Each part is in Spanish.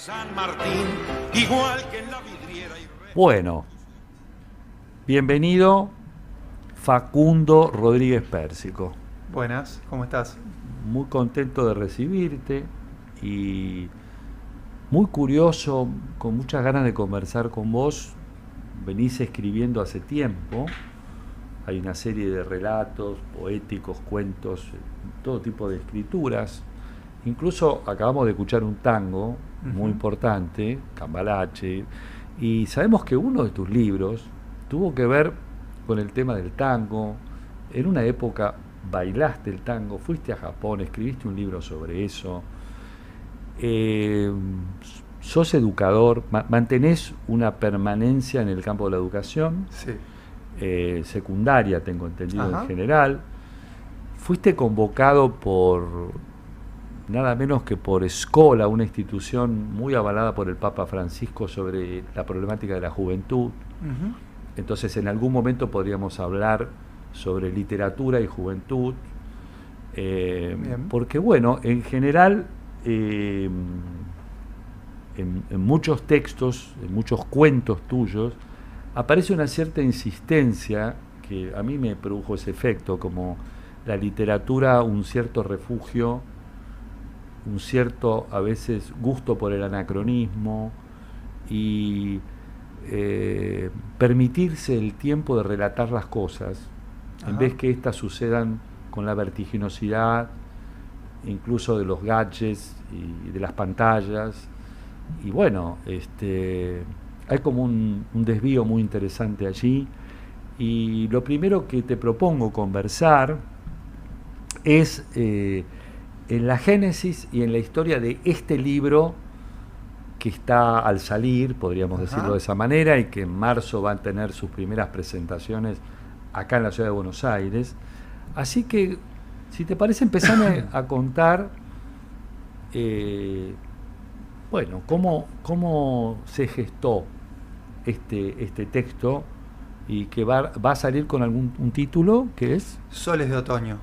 San Martín, igual que en la vidriera y... Bueno, bienvenido Facundo Rodríguez Pérsico. Buenas, ¿cómo estás? Muy contento de recibirte y muy curioso, con muchas ganas de conversar con vos. Venís escribiendo hace tiempo. Hay una serie de relatos poéticos, cuentos, todo tipo de escrituras. Incluso acabamos de escuchar un tango muy importante, Cambalache, y sabemos que uno de tus libros tuvo que ver con el tema del tango. En una época bailaste el tango, fuiste a Japón, escribiste un libro sobre eso. Sos educador, mantenés una permanencia en el campo de la educación. Sí. Secundaria, tengo entendido. Ajá. En general. Fuiste convocado por nada menos que por Escola, una institución muy avalada por el Papa Francisco sobre la problemática de la juventud. Ujú. Entonces, en algún momento podríamos hablar sobre literatura y juventud, Bien. porque bueno, en general, en muchos textos, en muchos cuentos tuyos, aparece una cierta insistencia que a mí me produjo ese efecto, como la literatura, un cierto refugio, un cierto, a veces, gusto por el anacronismo y permitirse el tiempo de relatar las cosas, en Ajá. vez que éstas sucedan con la vertiginosidad, incluso de los gadgets y de las pantallas. Y bueno, hay como un desvío muy interesante allí. Y lo primero que te propongo conversar es en la génesis y en la historia de este libro que está al salir, podríamos Ajá. decirlo de esa manera, y que en marzo va a tener sus primeras presentaciones acá en la ciudad de Buenos Aires. Así que, si te parece, empezame a contar, bueno, cómo se gestó este texto, y que va a salir con un título que es Soles de otoño.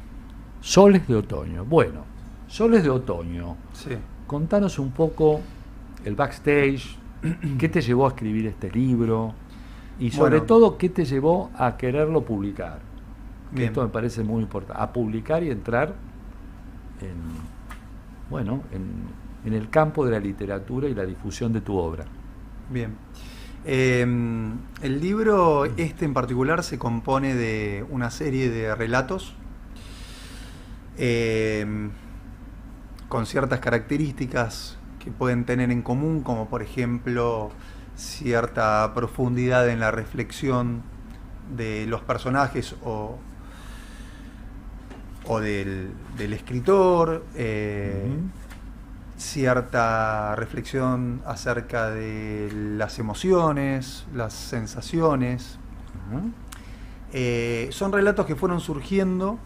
Soles de Otoño. Bueno, Soles de Otoño. Sí. Contanos un poco el backstage, qué te llevó a escribir este libro y sobre Bueno. todo qué te llevó a quererlo publicar. Que Bien. esto me parece muy importante, a publicar y entrar en el campo de la literatura y la difusión de tu obra. Bien. El libro en particular se compone de una serie de relatos con ciertas características que pueden tener en común, como por ejemplo cierta profundidad en la reflexión de los personajes o del escritor, cierta reflexión acerca de las emociones, las sensaciones. Son relatos que fueron surgiendo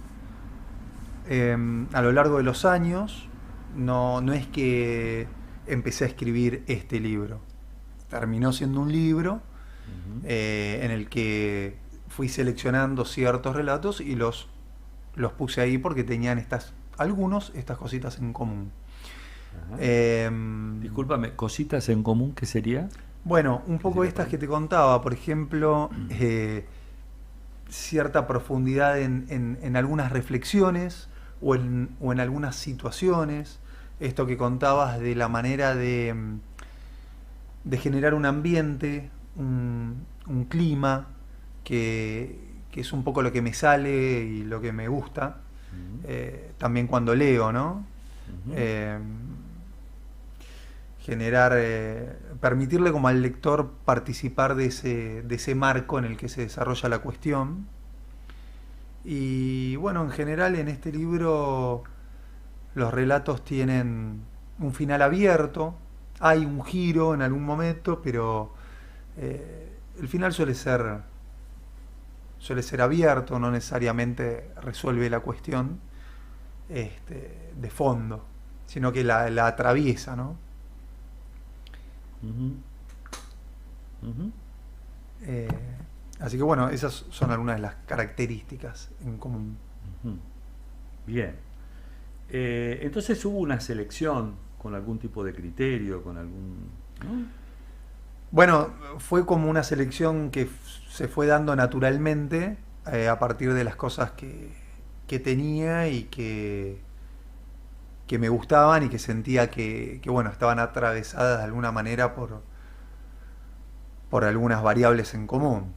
a lo largo de los años. No es que empecé a escribir este libro. Terminó siendo un libro en el que fui seleccionando ciertos relatos y los puse ahí porque tenían estas cositas en común. Discúlpame, cositas en común, ¿qué sería? Bueno, un poco estas que te contaba, por ejemplo, cierta profundidad en algunas reflexiones o en algunas situaciones. Esto que contabas de la manera de generar un ambiente, un clima, que es un poco lo que me sale y lo que me gusta. También cuando leo, ¿no? Generar, permitirle como al lector participar de ese marco en el que se desarrolla la cuestión. Y bueno, en general en este libro los relatos tienen un final abierto, hay un giro en algún momento, pero el final suele ser abierto, no necesariamente resuelve la cuestión de fondo, sino que la atraviesa, ¿no? Así que bueno, esas son algunas de las características en común. Bien. Entonces hubo una selección con algún tipo de criterio, con algún... ¿no? Bueno, fue como una selección que se fue dando naturalmente a partir de las cosas que tenía y que me gustaban y que sentía que, bueno, estaban atravesadas de alguna manera por algunas variables en común.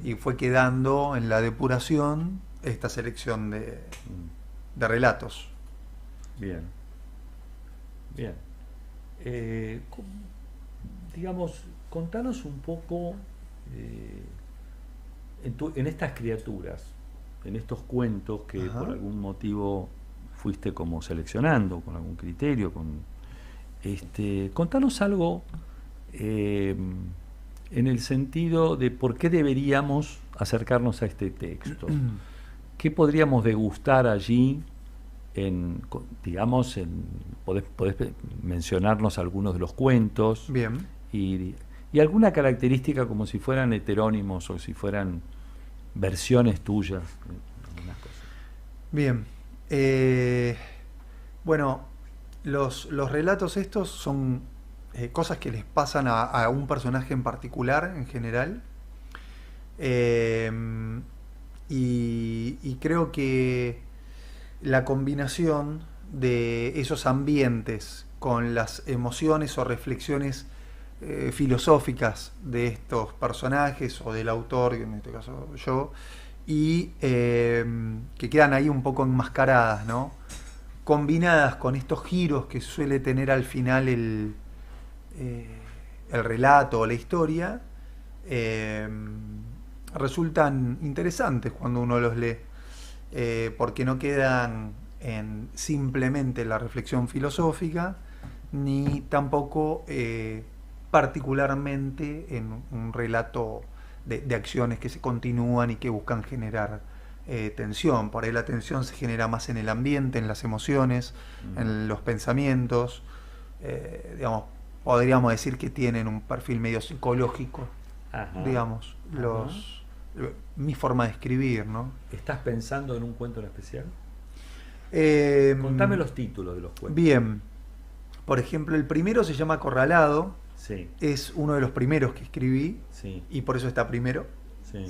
Y fue quedando en la depuración esta selección de relatos. Bien. Bien. Digamos, contanos un poco en estas criaturas, en estos cuentos que Ajá. por algún motivo fuiste como seleccionando, con algún criterio, contanos algo en el sentido de por qué deberíamos acercarnos a este texto. ¿Qué podríamos degustar allí? Podés mencionarnos algunos de los cuentos. Bien. Y alguna característica como si fueran heterónimos o si fueran versiones tuyas, algunas cosas. Bien. Bueno, los relatos estos son cosas que les pasan a un personaje en particular, en general. Y creo que la combinación de esos ambientes con las emociones o reflexiones filosóficas de estos personajes o del autor, en este caso yo, y que quedan ahí un poco enmascaradas, ¿no? Combinadas con estos giros que suele tener al final el relato o la historia, resultan interesantes cuando uno los lee, porque no quedan en simplemente la reflexión filosófica, ni tampoco particularmente en un relato de acciones que se continúan y que buscan generar tensión. Por ahí la tensión se genera más en el ambiente, en las emociones, en los pensamientos. Digamos, podríamos decir que tienen un perfil medio psicológico, Ajá. digamos, mi forma de escribir, ¿no? ¿Estás pensando en un cuento en especial? Contame los títulos de los cuentos. Bien. Por ejemplo, el primero se llama Acorralado. Sí. Es uno de los primeros que escribí. Sí. Y por eso está primero. Sí.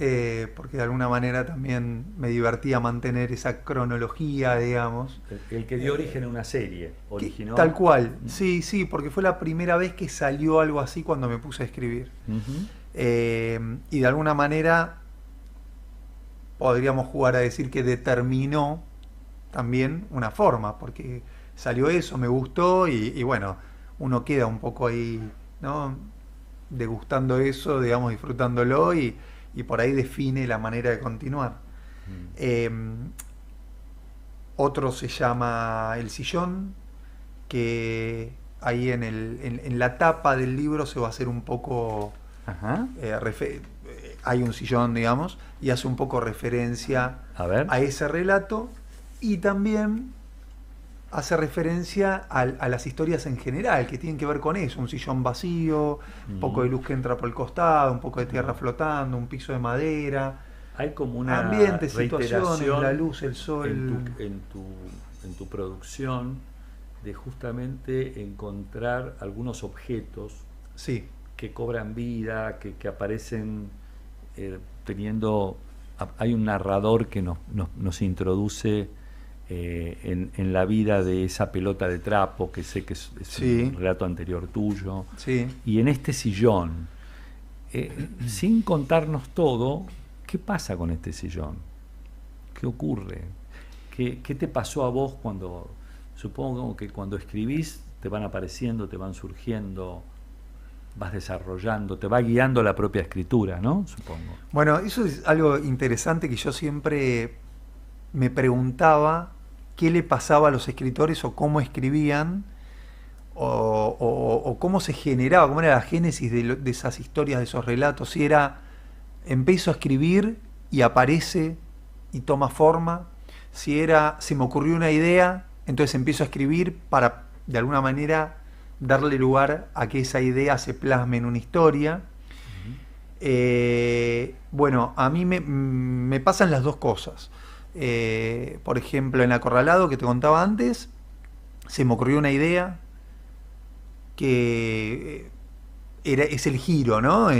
Porque de alguna manera también me divertía mantener esa cronología, digamos. El que dio origen a una serie. Originó. Tal cual. Sí, sí, porque fue la primera vez que salió algo así cuando me puse a escribir. Y de alguna manera podríamos jugar a decir que determinó también una forma, porque salió eso, me gustó y bueno, uno queda un poco ahí, ¿no? Degustando eso, digamos, disfrutándolo y por ahí define la manera de continuar. Otro se llama El Sillón, que ahí en la tapa del libro se va a hacer un poco... Ajá. Hay un sillón, digamos, y hace un poco referencia a ese relato, y también hace referencia a las historias en general, que tienen que ver con eso: un sillón vacío, un poco de luz que entra por el costado, un poco de tierra flotando, un piso de madera. Hay como una ambiente, situaciones, reiteración la luz, el sol. En tu producción, de justamente encontrar algunos objetos Sí. que cobran vida, que aparecen teniendo... Hay un narrador que nos introduce en la vida de esa pelota de trapo, que sé que es Sí. un relato anterior tuyo. Sí. Y en este sillón, sin contarnos todo, ¿qué pasa con este sillón? ¿Qué ocurre? ¿Qué te pasó a vos cuando... Supongo que cuando escribís te van apareciendo, te van surgiendo, vas desarrollando, te va guiando la propia escritura, ¿no? Supongo. Bueno, eso es algo interesante que yo siempre me preguntaba qué le pasaba a los escritores o cómo escribían o cómo se generaba, cómo era la génesis de esas historias, de esos relatos. Si era, empiezo a escribir y aparece y toma forma. Si era, se me ocurrió una idea, entonces empiezo a escribir para, de alguna manera, darle lugar a que esa idea se plasme en una historia. Bueno, a mí me pasan las dos cosas. Por ejemplo, en Acorralado, que te contaba antes, se me ocurrió una idea que es el giro, ¿no?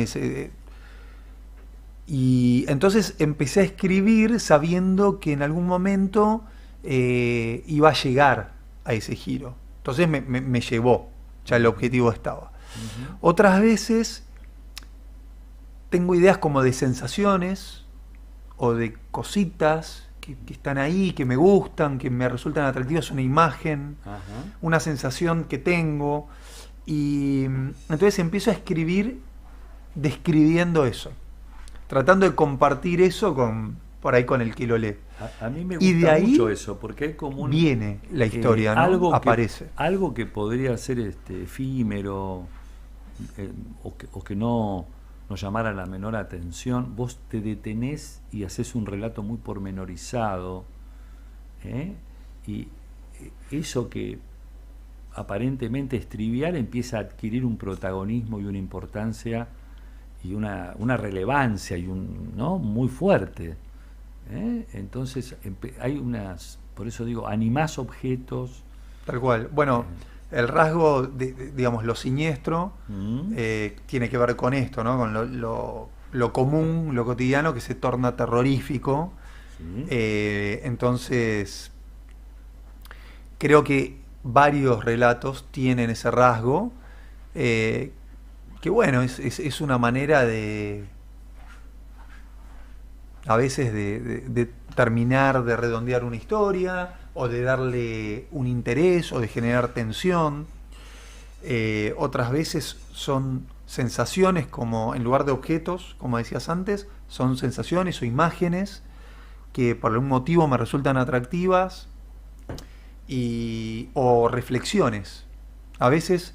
Y entonces empecé a escribir sabiendo que en algún momento iba a llegar a ese giro. Entonces me llevó, ya el objetivo estaba. Ujú. Otras veces tengo ideas como de sensaciones o de cositas que están ahí, que me gustan, que me resultan atractivas, una imagen, Ajá. una sensación que tengo. Y entonces empiezo a escribir describiendo eso, tratando de compartir eso por ahí con el que lo lee. A mí me Y de gusta ahí mucho eso, porque hay como un... viene la historia, ¿no? algo Aparece. algo que podría ser efímero, o que no nos llamara la menor atención, vos te detenés y haces un relato muy pormenorizado, ¿eh? Y eso que aparentemente es trivial empieza a adquirir un protagonismo y una importancia y una relevancia y ¿no? muy fuerte. Entonces hay por eso digo, animás objetos. Tal cual. Bueno, el rasgo, digamos, lo siniestro, Mm. tiene que ver con esto, ¿no? Con lo común, lo cotidiano, que se torna terrorífico. Sí. Entonces, creo que varios relatos tienen ese rasgo, que bueno, es una manera a veces de terminar, de redondear una historia, o de darle un interés, o de generar tensión. Otras veces son sensaciones, como en lugar de objetos, como decías antes, son sensaciones o imágenes que por algún motivo me resultan atractivas, o reflexiones. A veces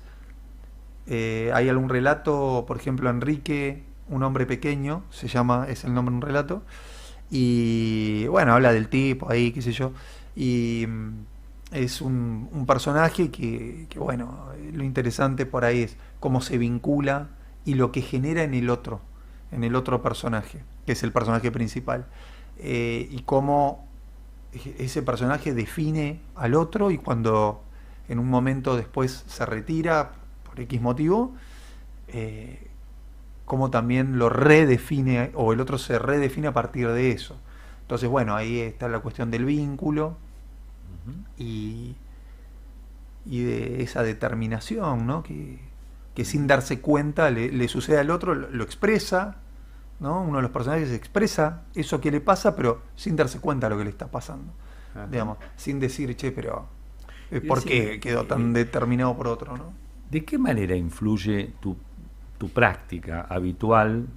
hay algún relato, por ejemplo, Enrique, un hombre pequeño, es el nombre de un relato, y bueno, habla del tipo ahí, qué sé yo, y es un personaje que, bueno, lo interesante por ahí es cómo se vincula y lo que genera en el otro personaje, que es el personaje principal, y cómo ese personaje define al otro, y cuando en un momento después se retira por X motivo, cómo también lo redefine, o el otro se redefine a partir de eso. Entonces, bueno, ahí está la cuestión del vínculo Ujú. y de esa determinación, ¿no? Que sin darse cuenta le sucede al otro, lo expresa, ¿no? Uno de los personajes expresa eso que le pasa, pero sin darse cuenta de lo que le está pasando. Ajá. Digamos, sin decir, che, pero Y ¿por qué decime, quedó tan determinado por otro, ¿no? ¿de qué manera influye tu práctica habitual,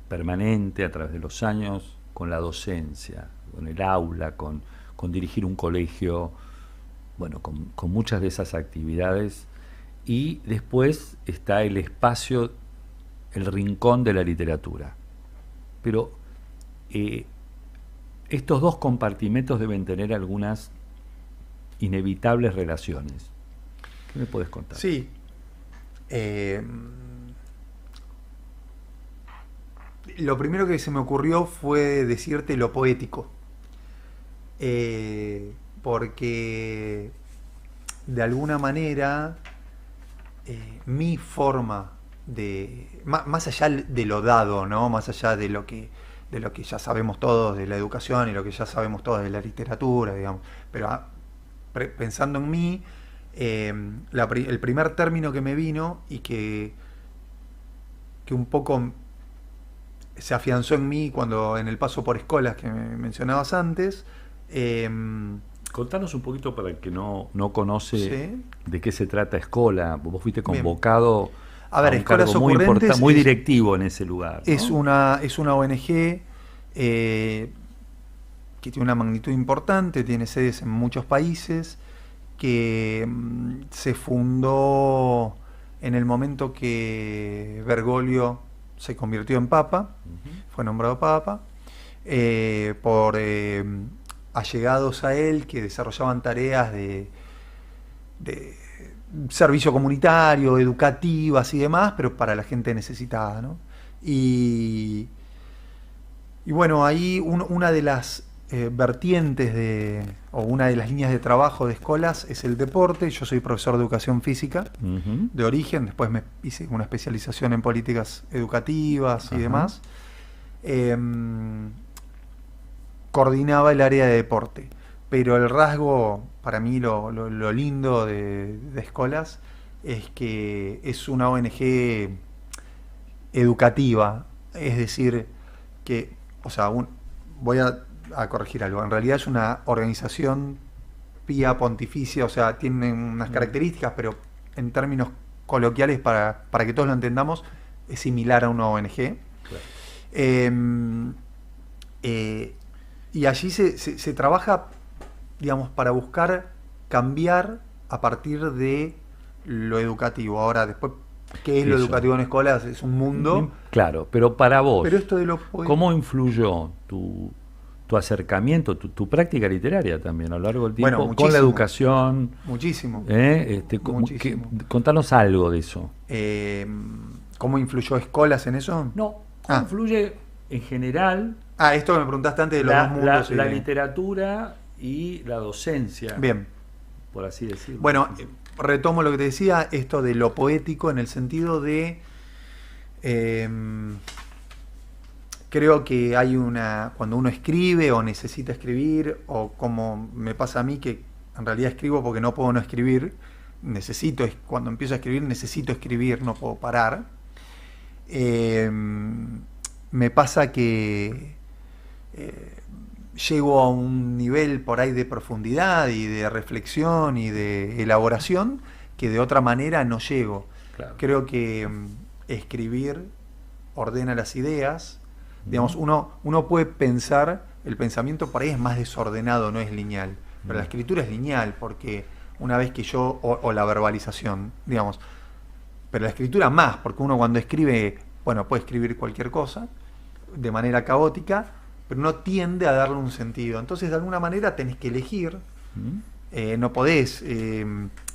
permanente, a través de los años, con la docencia, con el aula, con dirigir un colegio, bueno, con muchas de esas actividades? Y después está el espacio, el rincón de la literatura. Pero estos dos compartimentos deben tener algunas inevitables relaciones. ¿Qué me puedes contar? Sí. Lo primero que se me ocurrió fue decirte lo poético. Porque de alguna manera mi forma más allá de lo dado, ¿no? Más allá de lo que ya sabemos todos de la educación y lo que ya sabemos todos de la literatura, digamos, pero pensando en mí, el primer término que me vino y que un poco se afianzó en mí cuando en el paso por escuelas que me mencionabas antes. Contanos un poquito para el que no conoce, ¿Sí? de qué se trata Escola. Vos fuiste Bien. convocado A ver, un Escolas cargo muy Ocurrentes muy es- directivo en ese lugar, ¿no? Es una ONG que tiene una magnitud importante, tiene sedes en muchos países, que se fundó en el momento que Bergoglio se convirtió en papa, Ujú. fue nombrado papa, por allegados a él que desarrollaban tareas de servicio comunitario, educativas y demás, pero para la gente necesitada, ¿no? Y bueno, ahí una de las vertientes o una de las líneas de trabajo de Escolas es el deporte. Yo soy profesor de educación física de origen, después me hice una especialización en políticas educativas y demás. Coordinaba el área de deporte, pero el rasgo, para mí lo lindo de Escolas es que es una ONG educativa, es decir, que, o sea, voy a corregir algo, en realidad es una organización pía pontificia, o sea, tiene unas características, pero en términos coloquiales, para que todos lo entendamos, es similar a una ONG. Claro. Y allí se trabaja, digamos, para buscar cambiar a partir de lo educativo. Ahora, después, ¿qué es lo educativo en Escolas? Es un mundo. Claro, pero para vos, pero esto de ¿cómo influyó tu acercamiento, tu práctica literaria también a lo largo del tiempo, bueno, con la educación? Muchísimo. Muchísimo. Contanos algo de eso. ¿Cómo influyó Escolas en eso? No, ¿cómo influye en general? Esto que me preguntaste antes de los dos mundos. La literatura y la docencia. Bien. Por así decirlo. Bueno, retomo lo que te decía, esto de lo poético en el sentido de... creo que hay cuando uno escribe o necesita escribir, o como me pasa a mí, que en realidad escribo porque no puedo no escribir, cuando empiezo a escribir necesito escribir, no puedo parar. Me pasa que llego a un nivel por ahí de profundidad y de reflexión y de elaboración que de otra manera no llego. Claro. Creo que escribir ordena las ideas. Digamos, uno puede pensar, el pensamiento por ahí es más desordenado, no es lineal, pero la escritura es lineal, porque una vez que o la verbalización, digamos, pero la escritura más, porque uno cuando escribe, bueno, puede escribir cualquier cosa de manera caótica, pero no tiende a darle un sentido. Entonces, de alguna manera tenés que elegir, no podés,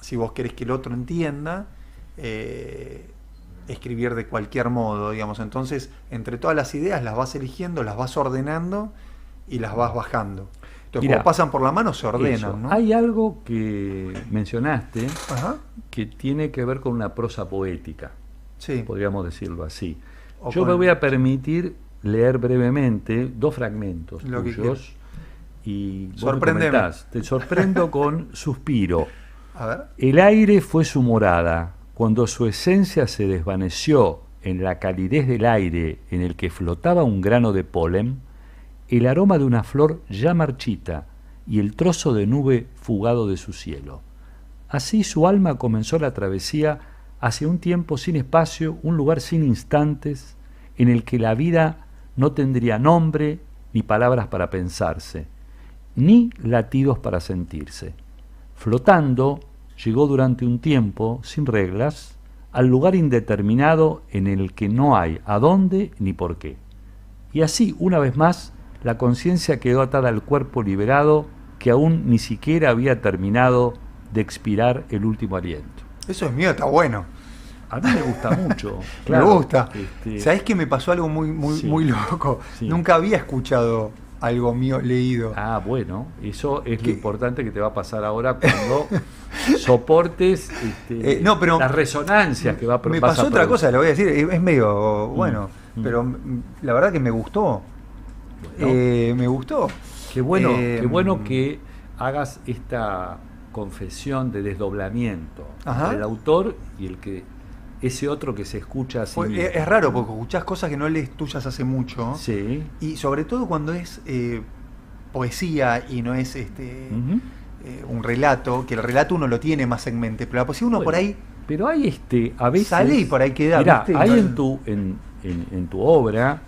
si vos querés que el otro entienda, escribir de cualquier modo, digamos. Entonces, entre todas las ideas las vas eligiendo, las vas ordenando y las vas bajando. Entonces, como pasan por la mano, se ordenan, ¿no? Hay algo que mencionaste que tiene que ver con una prosa poética, podríamos decirlo así. Yo me voy a permitir leer brevemente 2 fragmentos tuyos y vos me comentás. Te sorprendo con Suspiro. A ver. El aire fue su morada. Cuando su esencia se desvaneció en la calidez del aire en el que flotaba un grano de polen, el aroma de una flor ya marchita y el trozo de nube fugado de su cielo. Así su alma comenzó la travesía hacia un tiempo sin espacio, un lugar sin instantes, en el que la vida no tendría nombre ni palabras para pensarse, ni latidos para sentirse. Flotando, llegó durante un tiempo, sin reglas, al lugar indeterminado en el que no hay a dónde ni por qué. Y así, una vez más, la conciencia quedó atada al cuerpo liberado que aún ni siquiera había terminado de expirar el último aliento. Eso es mío, está bueno. A mí me gusta mucho. Claro, me gusta. ¿Sabés que me pasó algo muy loco? Sí. Nunca había escuchado algo mío leído. Bueno, eso es lo importante que te va a pasar ahora cuando soportes pero las resonancias que va a producir. Me pasó otra cosa, lo voy a decir, es medio bueno, pero la verdad que me gustó. Me gustó. Qué bueno que hagas esta confesión de desdoblamiento entre el autor y ese otro que se escucha así. Es raro porque escuchás cosas que no lees tuyas hace mucho. Sí. Y sobre todo cuando es poesía y no es un relato, que el relato uno lo tiene más en mente, pero la poesía uno por ahí. Pero hay a veces. Sale y por ahí queda. Mirá, hay en tu obra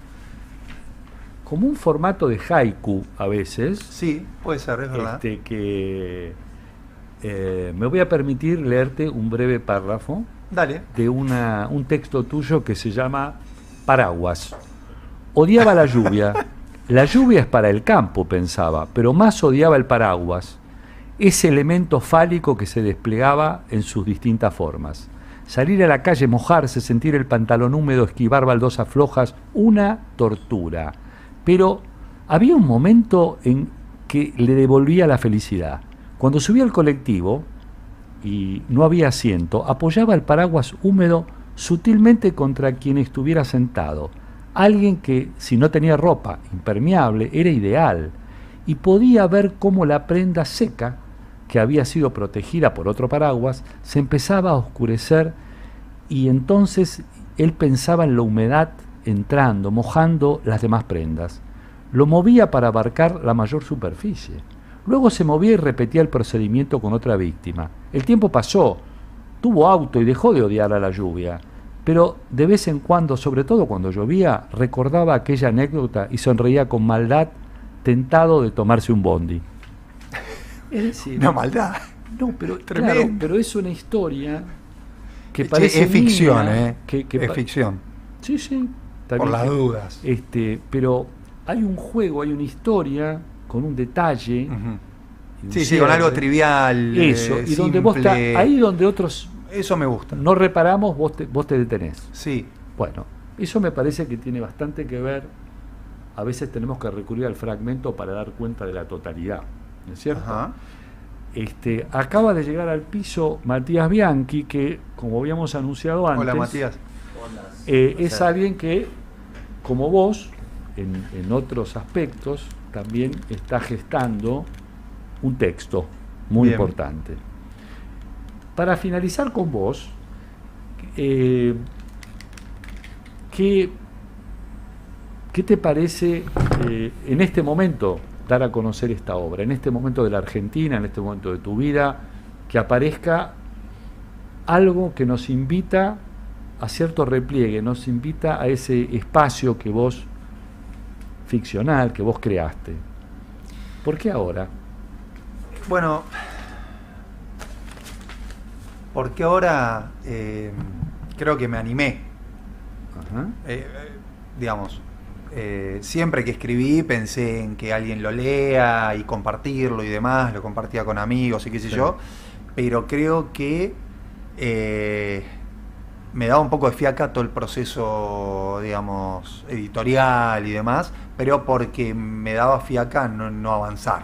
como un formato de haiku a veces. Sí, puede ser, es verdad. Me voy a permitir leerte un breve párrafo. Dale. De un texto tuyo que se llama Paraguas. Odiaba la lluvia. La lluvia es para el campo, pensaba, pero más odiaba el paraguas, ese elemento fálico que se desplegaba en sus distintas formas. Salir a la calle, mojarse, sentir el pantalón húmedo, esquivar baldosas flojas, una tortura. Pero había un momento en que le devolvía la felicidad. Cuando subía al colectivo y no había asiento, apoyaba el paraguas húmedo sutilmente contra quien estuviera sentado. Alguien que, si no tenía ropa impermeable, era ideal, y podía ver cómo la prenda seca, que había sido protegida por otro paraguas, se empezaba a oscurecer, y entonces él pensaba en la humedad entrando, mojando las demás prendas. Lo movía para abarcar la mayor superficie. Luego se movía y repetía el procedimiento con otra víctima. El tiempo pasó, tuvo auto y dejó de odiar a la lluvia, pero de vez en cuando, sobre todo cuando llovía, recordaba aquella anécdota y sonreía con maldad, tentado de tomarse un bondi. Es decir, Una maldad. no, pero Tremendo. claro, pero es una historia que Che, parece es ficción, mínima, es ficción. Sí, sí. está Por bien las que- dudas. pero hay un juego, hay una historia con un detalle. Ujú. y un Sí, sí, con algo cierre. trivial. Eso, y donde vos simple. ahí donde otros Eso me gusta. no reparamos, vos te detenés. Sí. Bueno, eso me parece que tiene bastante que ver. A veces tenemos que recurrir al fragmento para dar cuenta de la totalidad, ¿no es cierto? Ajá. Acaba de llegar al piso Matías Bianchi, que, como habíamos anunciado antes, Hola, Matías. es alguien que, como vos, en otros aspectos, también está gestando un texto muy Bien. importante. Para finalizar con vos, ¿qué te parece en este momento dar a conocer esta obra, en este momento de la Argentina, en este momento de tu vida, que aparezca algo que nos invita a cierto repliegue, nos invita a ese espacio que vos, ficcional, que vos creaste? ¿Por qué ahora? Bueno, porque ahora creo que me animé. Ajá. Digamos, siempre que escribí pensé en que alguien lo lea y compartirlo y demás, lo compartía con amigos y qué sé Sí. yo, pero creo que me daba un poco de fiaca todo el proceso, digamos, editorial y demás, pero porque me daba fiaca no avanzar,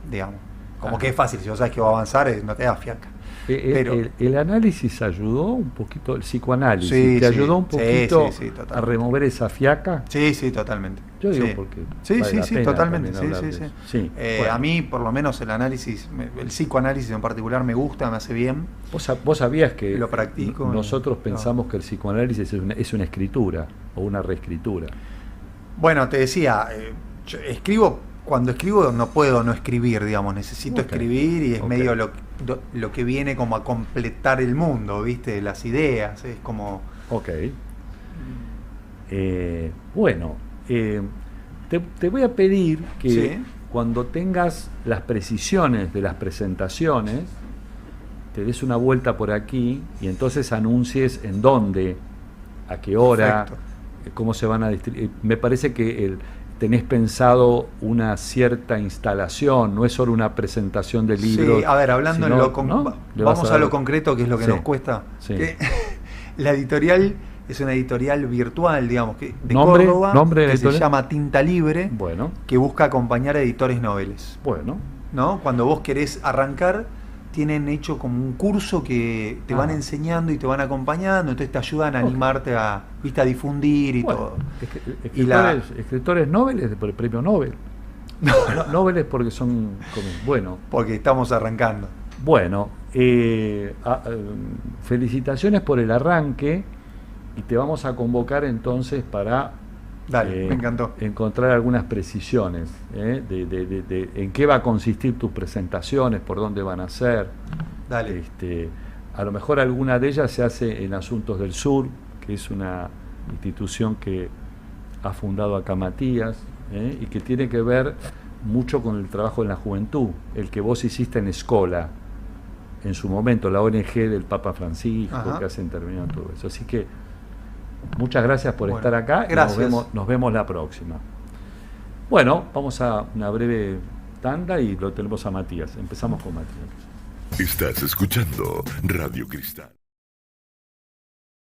digamos. Como Ah. que es fácil, si vos sabes que va a avanzar, no te da fiaca. Pero- El análisis ayudó un poquito, el psicoanálisis, Sí, ¿te sí. ayudó un Sí, poquito sí, totalmente. a remover esa fiaca? Sí, sí, totalmente. Yo digo Sí. porque Sí, vale sí, la sí, pena totalmente. también Sí, hablar sí, de sí. eso. Sí, bueno. A mí, por lo menos, el análisis, el psicoanálisis en particular me gusta, me hace bien. Vos sabías que Lo practico, nosotros no. pensamos que el psicoanálisis es una escritura o una reescritura. Bueno, te decía, yo cuando escribo no puedo no escribir, digamos, necesito Ok. escribir y es Ok. medio lo que viene como a completar el mundo, ¿viste? Las ideas, es como... Ok. Bueno, te voy a pedir que Sí. cuando tengas las precisiones de las presentaciones, te des una vuelta por aquí y entonces anuncies en dónde, a qué hora, Perfecto. cómo se van a distribuir. Me parece que tenés pensado una cierta instalación, no es solo una presentación de libros. Sí, a ver, hablando sino, en lo ¿no? Le vas vamos a a lo dar- concreto, que es lo que Sí. nos cuesta. Sí. Que la editorial es una editorial virtual, digamos, que de ¿Nombre? Córdoba, ¿Nombre de la que se editorial? llama Tinta Libre, Bueno, que busca acompañar a editores noveles, bueno. ¿no? Cuando vos querés arrancar, tienen hecho como un curso que te van Ah. enseñando y te van acompañando, entonces te ayudan a Ok. animarte a, ¿viste? A difundir y Bueno, todo. escritores, Y la- escritores Nobel por el premio Nobel. No, Nobel es porque son como, Porque estamos arrancando. felicitaciones por el arranque y te vamos a convocar entonces para Dale, me encantó. encontrar algunas precisiones de en qué va a consistir tus presentaciones, por dónde van a ser. Dale. A lo mejor alguna de ellas se hace en Asuntos del Sur, que es una institución que ha fundado acá Matías, y que tiene que ver mucho con el trabajo en la juventud, el que vos hiciste en Escola, en su momento, la ONG del Papa Francisco, Ajá. que has intervenido en todo eso. Así que muchas gracias por Bueno, estar acá y gracias. nos vemos la próxima. Bueno, vamos a una breve tanda y lo tenemos a Matías. Empezamos con Matías. Estás escuchando Radio Cristal.